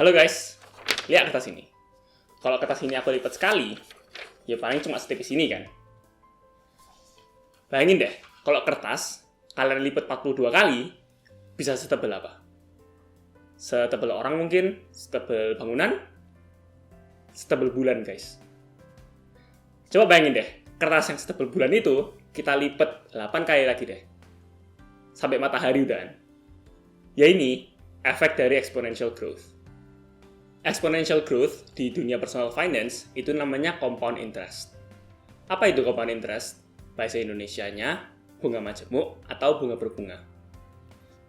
Halo guys, lihat kertas ini. Kalau kertas ini aku lipat sekali, ya paling cuma setipis ini kan. Bayangin deh, kalau kertas kalian lipat 42 kali, bisa setebal apa? Setebal orang mungkin, setebal bangunan, setebal bulan guys. Coba bayangin deh, kertas yang setebal bulan itu, kita lipat 8 kali lagi deh. Sampai matahari udahan. Ya ini, efek dari exponential growth. Exponential growth di dunia personal finance itu namanya compound interest. Apa itu compound interest? Bahasa Indonesianya, bunga majemuk atau bunga berbunga.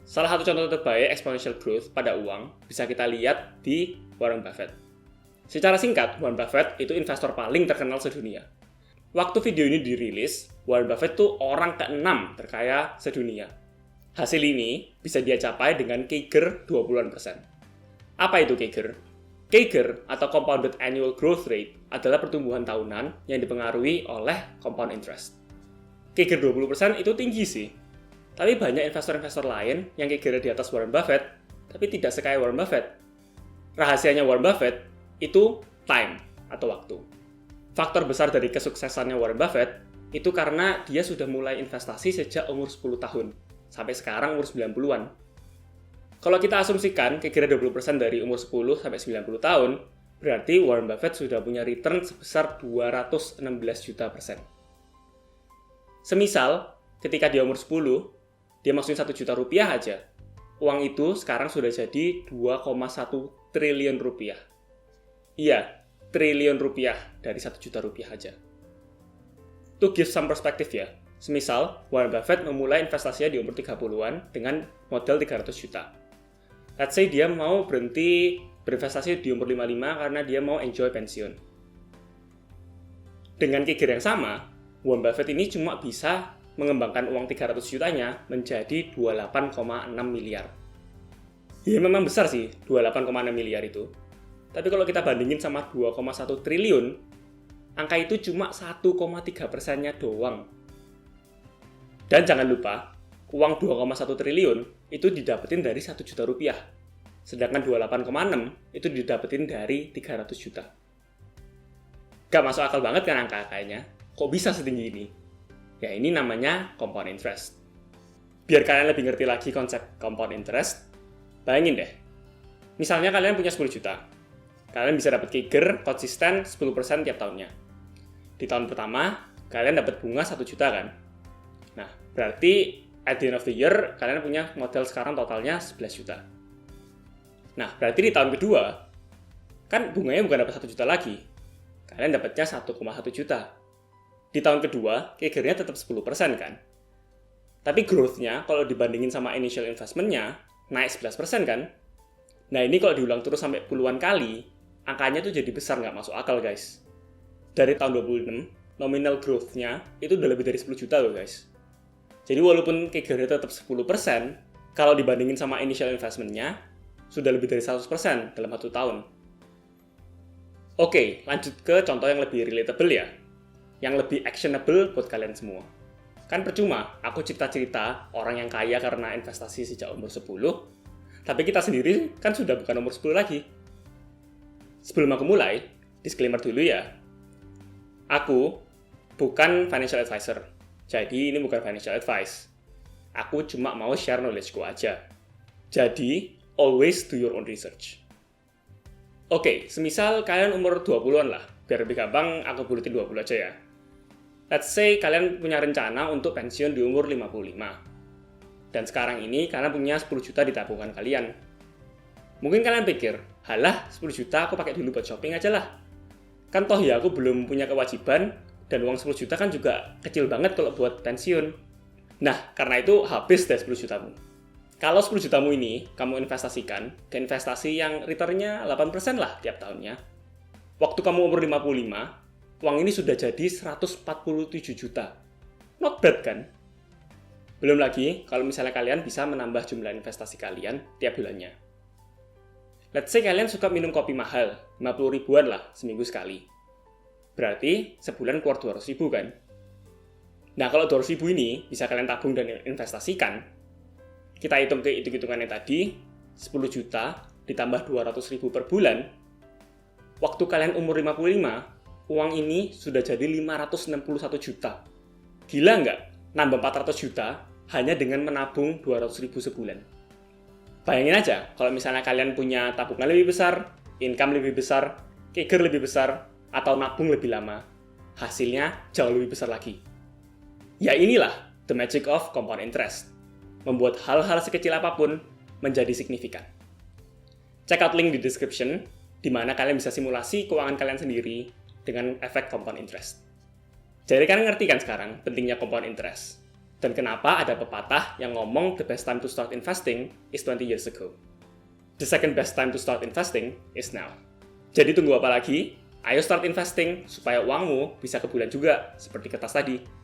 Salah satu contoh terbaik exponential growth pada uang bisa kita lihat di Warren Buffett. Secara singkat, Warren Buffett itu investor paling terkenal sedunia. Waktu video ini dirilis, Warren Buffett itu orang ke-6 terkaya sedunia. Hasil ini bisa dia capai dengan CAGR 20%. Apa itu CAGR? CAGR atau Compounded Annual Growth Rate adalah pertumbuhan tahunan yang dipengaruhi oleh compound interest. CAGR 20% itu tinggi sih, tapi banyak investor-investor lain yang CAGR di atas Warren Buffett, tapi tidak sekaya Warren Buffett. Rahasianya Warren Buffett itu time atau waktu. Faktor besar dari kesuksesannya Warren Buffett itu karena dia sudah mulai investasi sejak umur 10 tahun, sampai sekarang umur 90-an. Kalau kita asumsikan kira-kira 20% dari umur 10 sampai 90 tahun, berarti Warren Buffett sudah punya return sebesar 216 juta persen. Semisal, ketika dia umur 10, dia masukin 1 juta rupiah aja. Uang itu sekarang sudah jadi 2,1 triliun rupiah. Iya, triliun rupiah dari 1 juta rupiah aja. To give some perspective ya, semisal Warren Buffett memulai investasinya di umur 30-an dengan modal 300 juta. Let's say dia mau berhenti berinvestasi di umur 55 karena dia mau enjoy pensiun. Dengan CAGR yang sama, Warren Buffett ini cuma bisa mengembangkan uang 300 jutanya menjadi 28,6 miliar. Ya memang besar sih, 28,6 miliar itu. Tapi kalau kita bandingin sama 2,1 triliun, angka itu cuma 1,3%-nya doang. Dan jangan lupa, uang 2,1 triliun itu didapetin dari 1 juta rupiah. Sedangkan 28,6 itu didapetin dari 300 juta. Gak masuk akal banget kan angka-angkanya? Kok bisa setinggi ini? Ya ini namanya compound interest. Biar kalian lebih ngerti lagi konsep compound interest, bayangin deh. Misalnya kalian punya 10 juta. Kalian bisa dapat CAGR konsisten 10% tiap tahunnya. Di tahun pertama, kalian dapat bunga 1 juta kan? Nah, berarti at the end of the year, kalian punya modal sekarang totalnya 11 juta. Nah, berarti di tahun kedua, kan bunganya bukan dapat 1 juta lagi. Kalian dapatnya 1,1 juta. Di tahun kedua, CAGR-nya tetap 10% kan? Tapi growth-nya, kalau dibandingin sama initial investment-nya, naik 11% kan? Nah, ini kalau diulang terus sampai puluhan kali, angkanya tuh jadi besar, nggak masuk akal, guys. Dari tahun 26, nominal growth-nya itu udah lebih dari 10 juta loh, guys. Jadi walaupun CAGR-nya tetap 10%, kalau dibandingin sama initial investment-nya, sudah lebih dari 100% dalam 1 tahun. Oke, lanjut ke contoh yang lebih relatable ya. Yang lebih actionable buat kalian semua. Kan percuma, aku cerita-cerita orang yang kaya karena investasi sejak umur 10, tapi kita sendiri kan sudah bukan umur 10 lagi. Sebelum aku mulai, disclaimer dulu ya. Aku bukan financial advisor. Jadi ini bukan financial advice. Aku cuma mau share knowledge-ku aja. Jadi, always do your own research. Oke, semisal kalian umur 20-an lah. Biar lebih gampang, aku bulatin 20 aja ya. Let's say kalian punya rencana untuk pensiun di umur 55. Dan sekarang ini kalian punya 10 juta di tabungan kalian. Mungkin kalian pikir, halah 10 juta aku pakai dulu buat shopping aja lah. Kan toh ya aku belum punya kewajiban, dan uang 10 juta kan juga kecil banget kalau buat pensiun. Nah, karena itu habis deh 10 jutamu. Kalau 10 jutamu ini kamu investasikan ke investasi yang return-nya 8% lah tiap tahunnya. Waktu kamu umur 55, uang ini sudah jadi 147 juta. Not bad kan? Belum lagi kalau misalnya kalian bisa menambah jumlah investasi kalian tiap bulannya. Let's say kalian suka minum kopi mahal, 50 ribuan lah seminggu sekali. Berarti sebulan keluar 200 ribu kan? Nah kalau 200 ribu ini bisa kalian tabung dan investasikan, kita hitung ke hitung-hitungannya tadi, 10 juta ditambah 200.000 per bulan, waktu kalian umur 55, uang ini sudah jadi 561 juta. Gila nggak? Nambah 400 juta hanya dengan menabung 200.000 sebulan. Bayangin aja, kalau misalnya kalian punya tabungan lebih besar, income lebih besar, kicker lebih besar, atau nabung lebih lama, hasilnya jauh lebih besar lagi. Ya inilah the magic of compound interest. Membuat hal-hal sekecil apapun menjadi signifikan. Check out link di description, di mana kalian bisa simulasi keuangan kalian sendiri dengan efek compound interest. Jadi kalian ngerti kan sekarang pentingnya compound interest? Dan kenapa ada pepatah yang ngomong the best time to start investing is 20 years ago. The second best time to start investing is now. Jadi tunggu apa lagi? Ayo start investing supaya uangmu bisa ke bulan juga, seperti kertas tadi.